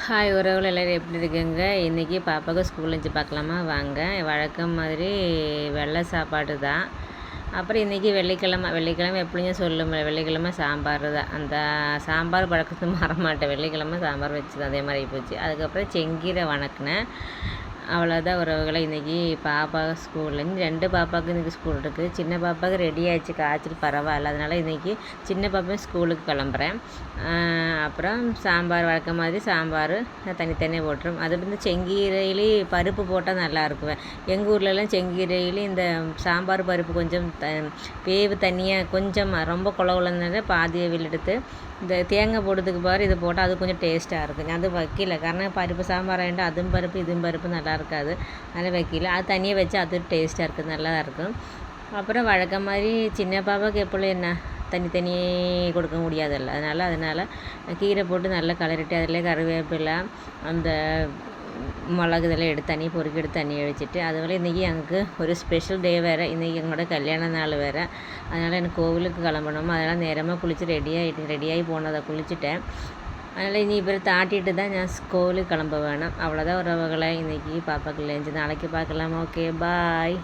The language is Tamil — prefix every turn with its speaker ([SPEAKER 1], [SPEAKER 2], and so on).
[SPEAKER 1] ஹாய் உறவுகள் எல்லோரும் எப்படி இருக்குங்க? இன்றைக்கி பாப்பாவுக்கு ஸ்கூல் லஞ்ச் பார்க்கலாமா வாங்க. வழக்கம் மாதிரி வெள்ளை சாப்பாடு தான். அப்புறம் இன்றைக்கி வெள்ளிக்கிழமை எப்படியும் சொல்லும் வெள்ளிக்கிழமை சாம்பார் தான். அந்த சாம்பார் பழக்கத்தை மாற மாட்டேன். வெள்ளிக்கிழமை சாம்பார் வச்சு தான் அதே மாதிரி போச்சு. அதுக்கப்புறம் செங்கீரை வணக்கினேன். அவ்வளோதான் உறவுகளை. இன்றைக்கி பாப்பா ஸ்கூலில் 2 பாப்பாவுக்கு இன்றைக்கி ஸ்கூல் இருக்குது. சின்ன பாப்பாவுக்கு ரெடி ஆகிடுச்சு, காய்ச்சல் பரவாயில்ல. அதனால் இன்றைக்கி சின்ன பாப்பாவும் ஸ்கூலுக்கு கிளம்புறேன். அப்புறம் சாம்பார் வழக்கம் மாதிரி சாம்பார் தனித்தனியாக போட்டுரும். அது வந்து செங்கீரையிலே பருப்பு போட்டால் நல்லா இருக்குவேன். எங்கள் ஊர்லலாம் செங்கீரையிலே இந்த சாம்பார் பருப்பு கொஞ்சம் வேவு தண்ணியாக கொஞ்சம் ரொம்ப குழகுலன்னு பாதியை எடுத்து இந்த தேங்காய் போடுறதுக்கு பாரு இது போட்டால் அது கொஞ்சம் டேஸ்ட்டாக இருக்கும். அது வைக்கல, காரணம் பருப்பு சாம்பார் ஆகிட்டு அதுவும் பருப்பு இதுவும் பருப்பு நல்லா இருக்காது. அதனால் வைக்கல. அது தனியாக வச்சு அது டேஸ்ட்டாக இருக்குது, நல்லா இருக்கும். அப்புறம் வழக்கம் மாதிரி சின்ன பாப்பாவுக்கு எப்பொழுதும் என்ன தனி கொடுக்க முடியாதுல்ல, அதனால் கீரை போட்டு நல்லா கலரிட்டு அதில் கருவேப்பிலை அந்த மிளகு இதெல்லாம் எடுத்து பொறுக்கி எடுத்து தண்ணி வச்சுட்டு அதுபோல் இன்றைக்கி எனக்கு ஒரு ஸ்பெஷல் டே வேறு. இன்றைக்கி எங்களோட கல்யாண நாள் வேறு. அதனால் எனக்கு கோவிலுக்கு கிளம்பணும். அதனால் நேரமாக குளித்து ரெடியாகி போனதை குளிச்சுட்டேன். அதனால் இனி இப்போ தாட்டிட்டு தான் நான் கோவிலுக்கு கிளம்ப வேணும். அவ்வளோதான் உறவுகளை. இன்றைக்கி பாப்பாக்கு லஞ்சு. நாளைக்கு பார்க்கலாம். ஓகே, பாய்.